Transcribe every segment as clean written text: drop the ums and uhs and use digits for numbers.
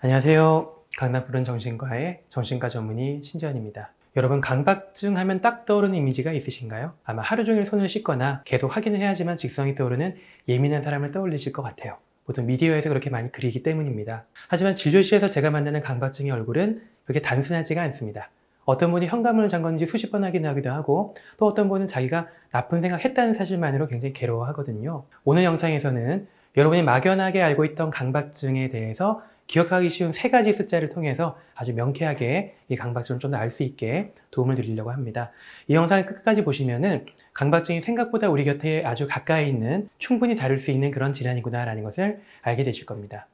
안녕하세요. 강남 푸른 정신과의 정신과 전문의 신지현입니다. 여러분, 강박증 하면 딱 떠오르는 이미지가 있으신가요? 아마 하루 종일 손을 씻거나 계속 확인을 해야지만 직성이 떠오르는 예민한 사람을 떠올리실 것 같아요. 보통 미디어에서 그렇게 많이 그리기 때문입니다. 하지만 진료실에서 제가 만나는 강박증의 얼굴은 그렇게 단순하지가 않습니다. 어떤 분이 현관문을 잠궜는지 수십 번 확인하기도 하고, 또 어떤 분은 자기가 나쁜 생각했다는 사실만으로 굉장히 괴로워하거든요. 오늘 영상에서는 여러분이 막연하게 알고 있던 강박증에 대해서 기억하기 쉬운 3가지 숫자를 통해서 아주 명쾌하게 이 강박증을 좀 더 알 수 있게 도움을 드리려고 합니다. 이 영상을 끝까지 보시면은 강박증이 생각보다 우리 곁에 아주 가까이 있는, 충분히 다룰 수 있는 그런 질환이구나 라는 것을 알게 되실 겁니다.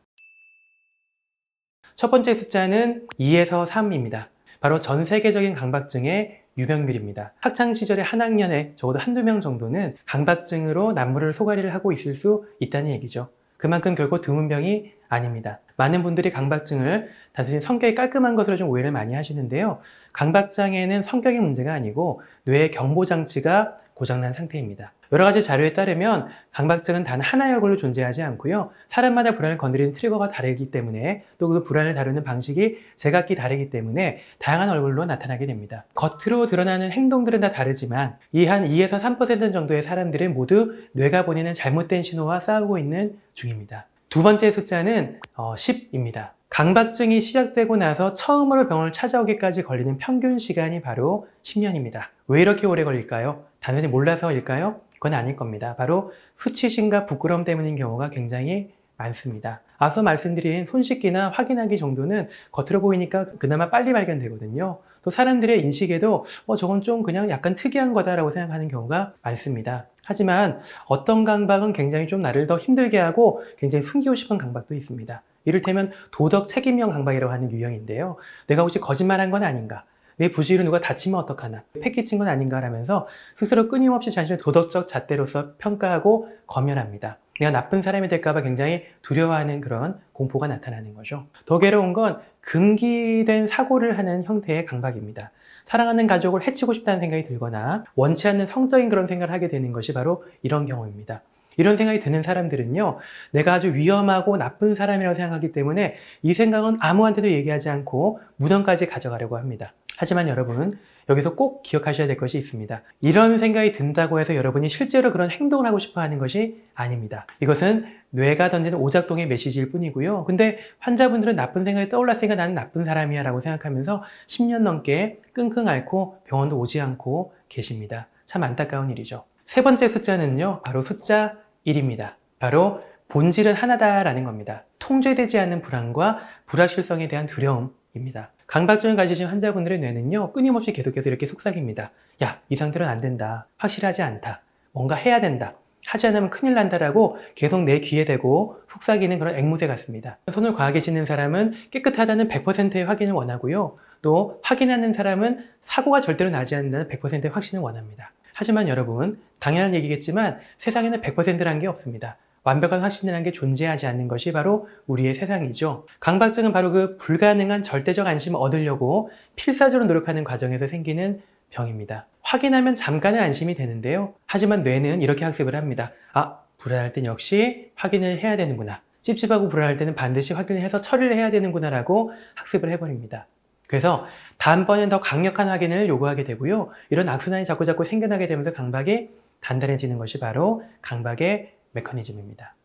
첫 번째 숫자는 2에서 3입니다. 바로 전 세계적인 강박증의 유병률입니다. 학창시절에 한 학년에 적어도 한두 명 정도는 강박증으로 남부를 소가리를 하고 있을 수 있다는 얘기죠. 그만큼 결코 드문 병이 아닙니다. 많은 분들이 강박증을 단순히 성격이 깔끔한 것으로 좀 오해를 많이 하시는데요. 강박장애는 성격의 문제가 아니고 뇌의 경보장치가 고장난 상태입니다. 여러 가지 자료에 따르면 강박증은 단 하나의 얼굴로 존재하지 않고요. 사람마다 불안을 건드리는 트리거가 다르기 때문에, 또 그 불안을 다루는 방식이 제각기 다르기 때문에 다양한 얼굴로 나타나게 됩니다. 겉으로 드러나는 행동들은 다 다르지만 이 한 2에서 3% 정도의 사람들은 모두 뇌가 보내는 잘못된 신호와 싸우고 있는 중입니다. 두 번째 숫자는 10입니다. 강박증이 시작되고 나서 처음으로 병원을 찾아오기까지 걸리는 평균 시간이 바로 10년입니다. 왜 이렇게 오래 걸릴까요? 단순히 몰라서일까요? 그건 아닐 겁니다. 바로 수치심과 부끄러움 때문인 경우가 굉장히 많습니다. 앞서 말씀드린 손 씻기나 확인하기 정도는 겉으로 보이니까 그나마 빨리 발견되거든요. 또 사람들의 인식에도 저건 좀 그냥 약간 특이한 거다라고 생각하는 경우가 많습니다. 하지만 어떤 강박은 굉장히 좀 나를 더 힘들게 하고 굉장히 숨기고 싶은 강박도 있습니다. 이를테면 도덕 책임형 강박이라고 하는 유형인데요. 내가 혹시 거짓말한 건 아닌가? 내 부주의로 누가 다치면 어떡하나? 패기친 건 아닌가? 라면서 스스로 끊임없이 자신을 도덕적 잣대로서 평가하고 검열합니다. 내가 나쁜 사람이 될까봐 굉장히 두려워하는 그런 공포가 나타나는 거죠. 더 괴로운 건 금기된 사고를 하는 형태의 강박입니다. 사랑하는 가족을 해치고 싶다는 생각이 들거나 원치 않는 성적인 그런 생각을 하게 되는 것이 바로 이런 경우입니다. 이런 생각이 드는 사람들은요, 내가 아주 위험하고 나쁜 사람이라고 생각하기 때문에 이 생각은 아무한테도 얘기하지 않고 무덤까지 가져가려고 합니다. 하지만 여러분, 여기서 꼭 기억하셔야 될 것이 있습니다. 이런 생각이 든다고 해서 여러분이 실제로 그런 행동을 하고 싶어 하는 것이 아닙니다. 이것은 뇌가 던지는 오작동의 메시지일 뿐이고요. 근데 환자분들은 나쁜 생각이 떠올랐으니까 나는 나쁜 사람이야 라고 생각하면서 10년 넘게 끙끙 앓고 병원도 오지 않고 계십니다. 참 안타까운 일이죠. 세 번째 숫자는요, 바로 숫자 1입니다. 바로 본질은 하나다라는 겁니다. 통제되지 않는 불안과 불확실성에 대한 두려움입니다. 강박증을 가지신 환자분들의 뇌는요, 끊임없이 계속해서 이렇게 속삭입니다. 야, 이 상태로는 안 된다. 확실하지 않다. 뭔가 해야 된다. 하지 않으면 큰일 난다라고 계속 내 귀에 대고 속삭이는 그런 앵무새 같습니다. 손을 과하게 씻는 사람은 깨끗하다는 100%의 확인을 원하고요. 또 확인하는 사람은 사고가 절대로 나지 않는다는 100%의 확신을 원합니다. 하지만 여러분, 당연한 얘기겠지만 세상에는 100%라는 게 없습니다. 완벽한 확신이라는 게 존재하지 않는 것이 바로 우리의 세상이죠. 강박증은 바로 그 불가능한 절대적 안심을 얻으려고 필사적으로 노력하는 과정에서 생기는 병입니다. 확인하면 잠깐의 안심이 되는데요. 하지만 뇌는 이렇게 학습을 합니다. 아, 불안할 땐 역시 확인을 해야 되는구나. 찝찝하고 불안할 때는 반드시 확인을 해서 처리를 해야 되는구나 라고 학습을 해버립니다. 그래서 다음번엔 더 강력한 확인을 요구하게 되고요. 이런 악순환이 자꾸자꾸 생겨나게 되면서 강박이 단단해지는 것이 바로 강박의 메커니즘입니다.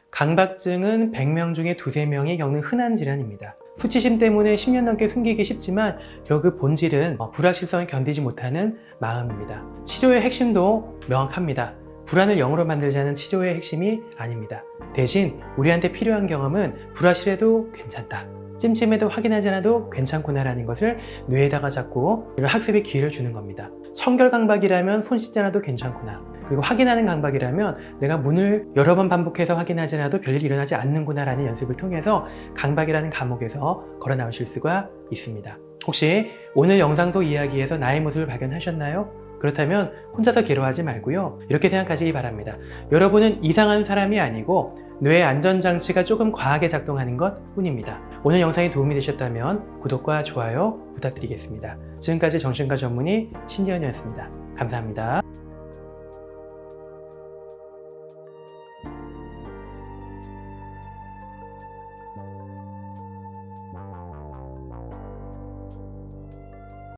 강박증은 100명 중에 2~3명이 겪는 흔한 질환입니다. 수치심 때문에 10년 넘게 숨기기 쉽지만 결국 그 본질은 불확실성을 견디지 못하는 마음입니다. 치료의 핵심도 명확합니다. 불안을 0으로 만들자는 치료의 핵심이 아닙니다. 대신 우리한테 필요한 경험은 불확실해도 괜찮다. 찜찜해도 확인하지 않아도 괜찮구나라는 것을 뇌에다가 자꾸 이런 학습의 기회를 주는 겁니다. 청결강박이라면 손 씻지 않아도 괜찮구나. 그리고 확인하는 강박이라면 내가 문을 여러 번 반복해서 확인하지 않아도 별일이 일어나지 않는구나라는 연습을 통해서 강박이라는 감옥에서 걸어 나오실 수가 있습니다. 혹시 오늘 영상 속 이야기에서 나의 모습을 발견하셨나요? 그렇다면 혼자서 괴로워하지 말고요. 이렇게 생각하시기 바랍니다. 여러분은 이상한 사람이 아니고 뇌의 안전장치가 조금 과하게 작동하는 것 뿐입니다. 오늘 영상이 도움이 되셨다면 구독과 좋아요 부탁드리겠습니다. 지금까지 정신과 전문의 신지현이었습니다. 감사합니다.